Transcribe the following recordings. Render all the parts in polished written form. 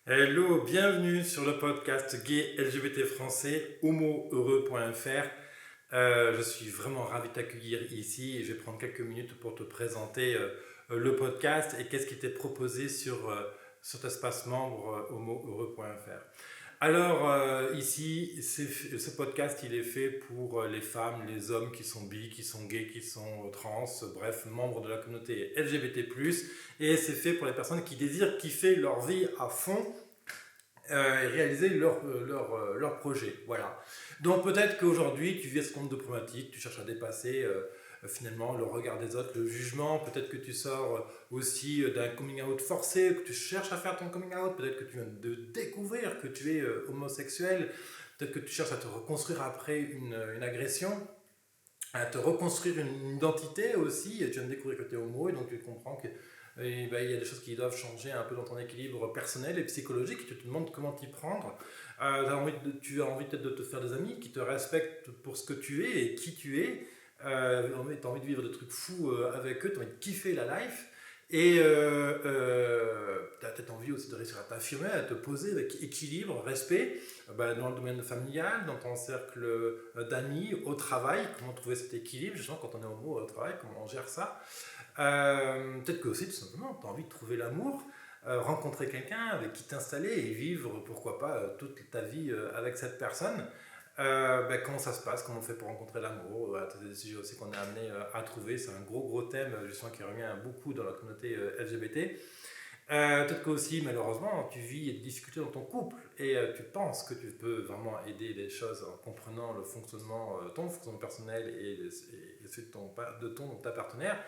Hello, bienvenue sur le podcast gay LGBT français homoheureux.fr. Je suis vraiment ravi de t'accueillir ici et je vais prendre quelques minutes pour te présenter le podcast et qu'est-ce qui t'est proposé sur cet espace membre homoheureux.fr. Alors ici, ce podcast il est fait pour les femmes, les hommes qui sont bi, qui sont gays, qui sont trans, bref, membres de la communauté LGBT+. Et c'est fait pour les personnes qui désirent kiffer leur vie à fond et réaliser leur projet. Voilà. Donc peut-être qu'aujourd'hui, tu vis ce monde diplomatique, tu cherches à dépasser finalement le regard des autres, le jugement. Peut-être que tu sors aussi d'un coming out forcé, que tu cherches à faire ton coming out. Peut-être que tu viens de découvrir que tu es homosexuel. Peut-être que tu cherches à te reconstruire après une agression, à te reconstruire une identité aussi. Tu viens de découvrir que tu es homo et donc tu comprends que il y a des choses qui doivent changer un peu dans ton équilibre personnel et psychologique. Tu te demandes comment t'y prendre. Tu as envie peut-être de te faire des amis qui te respectent pour ce que tu es et qui tu es. Tu as envie de vivre des trucs fous avec eux, tu as envie de kiffer la life. Et tu as peut-être envie aussi de réussir à t'affirmer, à te poser avec équilibre, respect, dans le domaine familial, dans ton cercle d'amis, au travail, comment trouver cet équilibre, justement quand on est homo au travail, comment on gère ça. Peut-être que aussi, tout simplement, tu as envie de trouver l'amour, rencontrer quelqu'un avec qui t'installer et vivre, pourquoi pas, toute ta vie avec cette personne. Comment ça se passe, comment on fait pour rencontrer l'amour, c'est des sujets aussi qu'on est amené à trouver, c'est un gros thème justement qui revient beaucoup dans la communauté LGBT. Peut-être que aussi malheureusement tu vis et discutes dans ton couple et tu penses que tu peux vraiment aider les choses en comprenant le fonctionnement, ton fonctionnement personnel et celui de ta partenaire.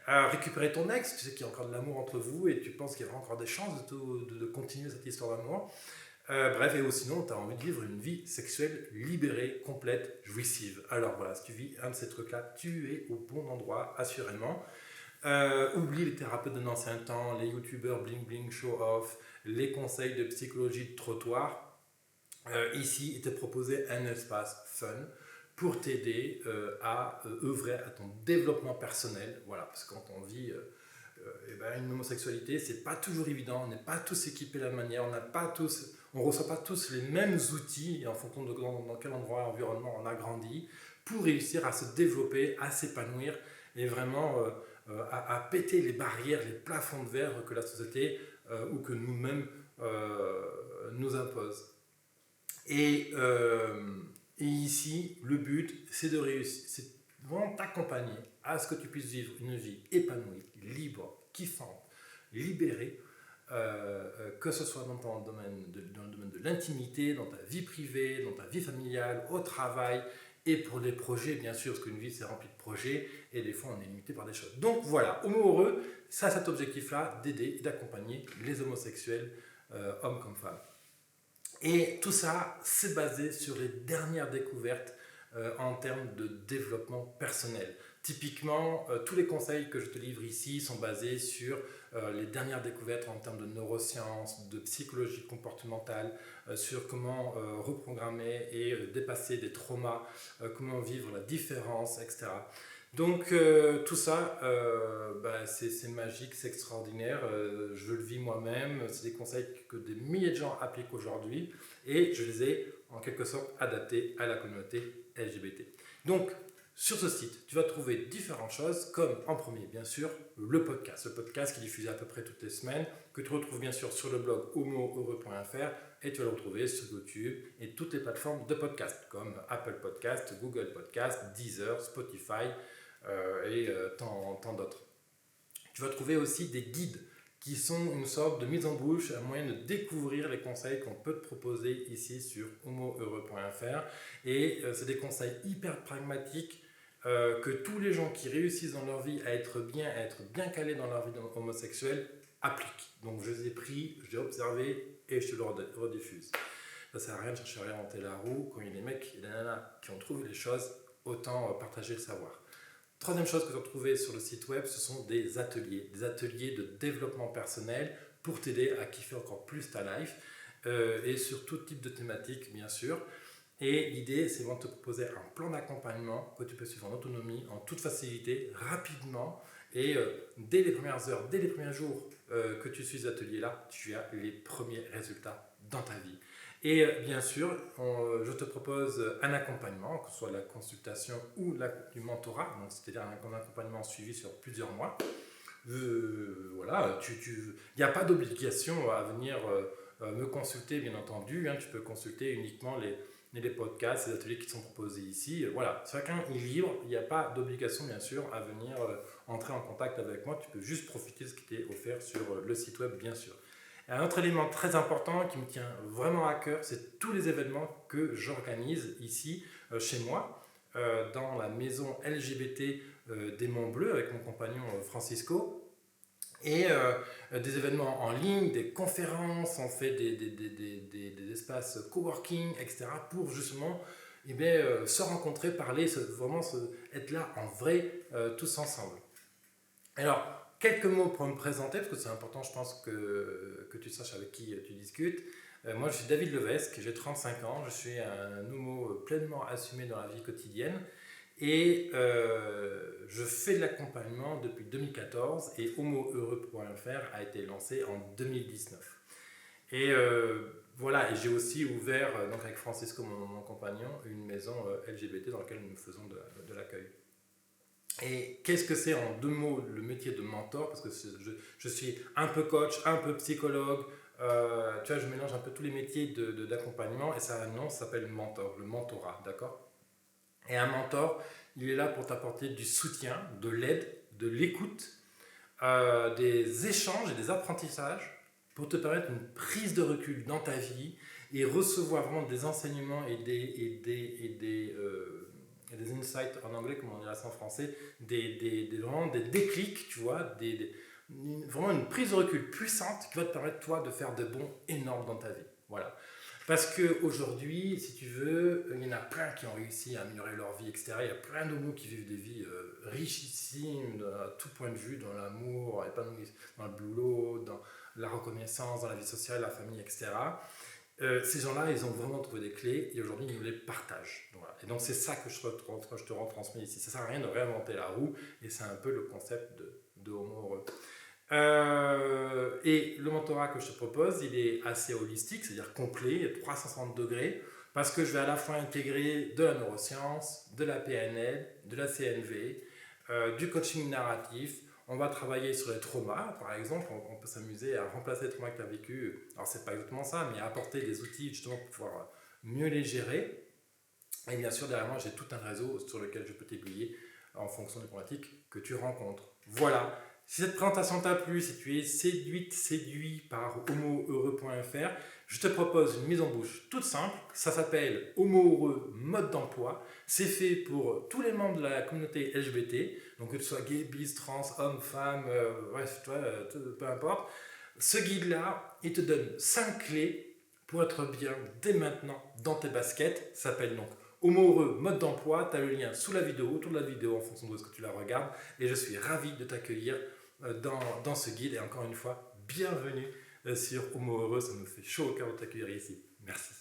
Récupérer ton ex, tu sais qu'il y a encore de l'amour entre vous et tu penses qu'il y aura encore des chances de continuer cette histoire d'amour. Bref, et ou sinon, tu as envie de vivre une vie sexuelle libérée, complète, jouissive. Alors voilà, si tu vis un de ces trucs-là, tu es au bon endroit, assurément. Oublie les thérapeutes d'un ancien temps, les youtubeurs bling bling show off, les conseils de psychologie de trottoir. Ici, il t'est proposé un espace fun pour t'aider à œuvrer à ton développement personnel. Voilà, parce que quand on vit une homosexualité, c'est pas toujours évident, on n'est pas tous équipés de la même manière, on reçoit pas tous les mêmes outils en fonction de dans quel endroit, environnement on a grandi, pour réussir à se développer, à s'épanouir et vraiment à péter les barrières, les plafonds de verre que la société ou que nous-mêmes nous impose. Et, et ici, le but, c'est de réussir, c'est vraiment t'accompagner à ce que tu puisses vivre une vie épanouie, libre, kiffante, libérée, que ce soit dans le domaine de l'intimité, dans ta vie privée, dans ta vie familiale, au travail, et pour les projets, bien sûr, parce qu'une vie, c'est rempli de projets, et des fois, on est limité par des choses. Donc voilà, Homo Heureux, ça a cet objectif-là, d'aider et d'accompagner les homosexuels, hommes comme femmes. Et tout ça, c'est basé sur les dernières découvertes en termes de développement personnel. Typiquement, tous les conseils que je te livre ici sont basés sur les dernières découvertes en termes de neurosciences, de psychologie comportementale, sur comment reprogrammer et dépasser des traumas, comment vivre la différence, etc. Donc tout ça, c'est magique, c'est extraordinaire. Je le vis moi-même. C'est des conseils que des milliers de gens appliquent aujourd'hui et je les ai en quelque sorte adaptés à la communauté LGBT. Donc sur ce site, tu vas trouver différentes choses, comme en premier bien sûr le podcast qui est diffusé à peu près toutes les semaines, que tu retrouves bien sûr sur le blog homoheureux.fr et tu vas le retrouver sur YouTube et toutes les plateformes de podcast comme Apple Podcast, Google Podcast, Deezer, Spotify et tant d'autres. Tu vas trouver aussi des guides qui sont une sorte de mise en bouche, un moyen de découvrir les conseils qu'on peut te proposer ici sur homoheureux.fr. Et c'est des conseils hyper pragmatiques que tous les gens qui réussissent dans leur vie à être bien calés dans leur vie homosexuelle appliquent. Donc je les ai pris, je les ai observés et je te le rediffuse. Ça sert à rien de chercher à réinventer la roue. Quand il y a des mecs et des nanas qui ont trouvé les choses, autant partager le savoir. Troisième chose que tu vas trouver sur le site web, ce sont des ateliers de développement personnel pour t'aider à kiffer encore plus ta life et sur tout type de thématique bien sûr. Et l'idée, c'est vraiment de te proposer un plan d'accompagnement que tu peux suivre en autonomie, en toute facilité, rapidement Et dès les premières heures, dès les premiers jours que tu suis cet atelier-là, tu as les premiers résultats dans ta vie. Et bien sûr, je te propose un accompagnement, que ce soit la consultation ou du mentorat, donc c'est-à-dire un accompagnement suivi sur plusieurs mois. Voilà, il n'y a pas d'obligation à venir me consulter, bien entendu. Hein, tu peux consulter uniquement les podcasts, les ateliers qui sont proposés ici. Voilà, chacun est libre. Il n'y a pas d'obligation, bien sûr, à venir entrer en contact avec moi. Tu peux juste profiter de ce qui t'est offert sur le site web, bien sûr. Et un autre élément très important qui me tient vraiment à cœur, c'est tous les événements que j'organise ici, chez moi, dans la maison LGBT des Monts Bleus, avec mon compagnon Francisco. Et des événements en ligne, des conférences, on fait des espaces coworking, etc. pour justement se rencontrer, parler, vraiment être là en vrai, tous ensemble. Alors, quelques mots pour me présenter, parce que c'est important, je pense, que tu saches avec qui tu discutes. Moi, je suis David Levesque, j'ai 35 ans, je suis un homo pleinement assumé dans la vie quotidienne. Et je fais de l'accompagnement depuis 2014 et homoheureux.fr a été lancé en 2019. Et voilà, et j'ai aussi ouvert, donc avec Francisco, mon compagnon, une maison LGBT dans laquelle nous faisons de l'accueil. Et qu'est-ce que c'est en deux mots le métier de mentor? Parce que je suis un peu coach, un peu psychologue, tu vois, je mélange un peu tous les métiers d'accompagnement et ça a un nom, ça s'appelle mentor, le mentorat, d'accord? Et un mentor, il est là pour t'apporter du soutien, de l'aide, de l'écoute, des échanges et des apprentissages pour te permettre une prise de recul dans ta vie et recevoir vraiment des enseignements et des insights en anglais, comme on dirait ça en français, vraiment des déclics, tu vois, vraiment une prise de recul puissante qui va te permettre, toi, de faire de bons énormes dans ta vie. Voilà. Parce qu'aujourd'hui, si tu veux, il y en a plein qui ont réussi à améliorer leur vie, etc. Il y a plein d'homos qui vivent des vies richissimes, à tout point de vue, dans l'amour, dans le boulot, dans la reconnaissance, dans la vie sociale, la famille, etc. Ces gens-là, ils ont vraiment trouvé des clés et aujourd'hui, ils nous les partagent. Voilà. Et donc, c'est ça que je te retransmets ici. Ça ne sert à rien de réinventer la roue et c'est un peu le concept de Homo Heureux. Et le mentorat que je te propose, il est assez holistique, c'est-à-dire complet, 360 degrés, parce que je vais à la fois intégrer de la neuroscience, de la PNL, de la CNV, du coaching narratif. On va travailler sur les traumas, par exemple, on peut s'amuser à remplacer les traumas que tu as vécu. Alors, c'est pas exactement ça, mais à apporter des outils justement pour pouvoir mieux les gérer. Et bien sûr, derrière moi, j'ai tout un réseau sur lequel je peux t'aiguiller en fonction des problématiques que tu rencontres. Voilà. Si cette présentation t'a plu, si tu es séduit par homoheureux.fr, je te propose une mise en bouche toute simple. Ça s'appelle Homo Heureux mode d'emploi. C'est fait pour tous les membres de la communauté LGBT, donc que tu sois gay, bis, trans, homme, femme, bref, peu importe. Ce guide-là, il te donne 5 clés pour être bien dès maintenant dans tes baskets. Ça s'appelle donc Homo Heureux mode d'emploi. Tu as le lien sous la vidéo, autour de la vidéo en fonction de ce que tu la regardes. Et je suis ravi de t'accueillir dans ce guide. Et encore une fois, bienvenue sur Homo Heureux. Ça me fait chaud au cœur de t'accueillir ici. Merci.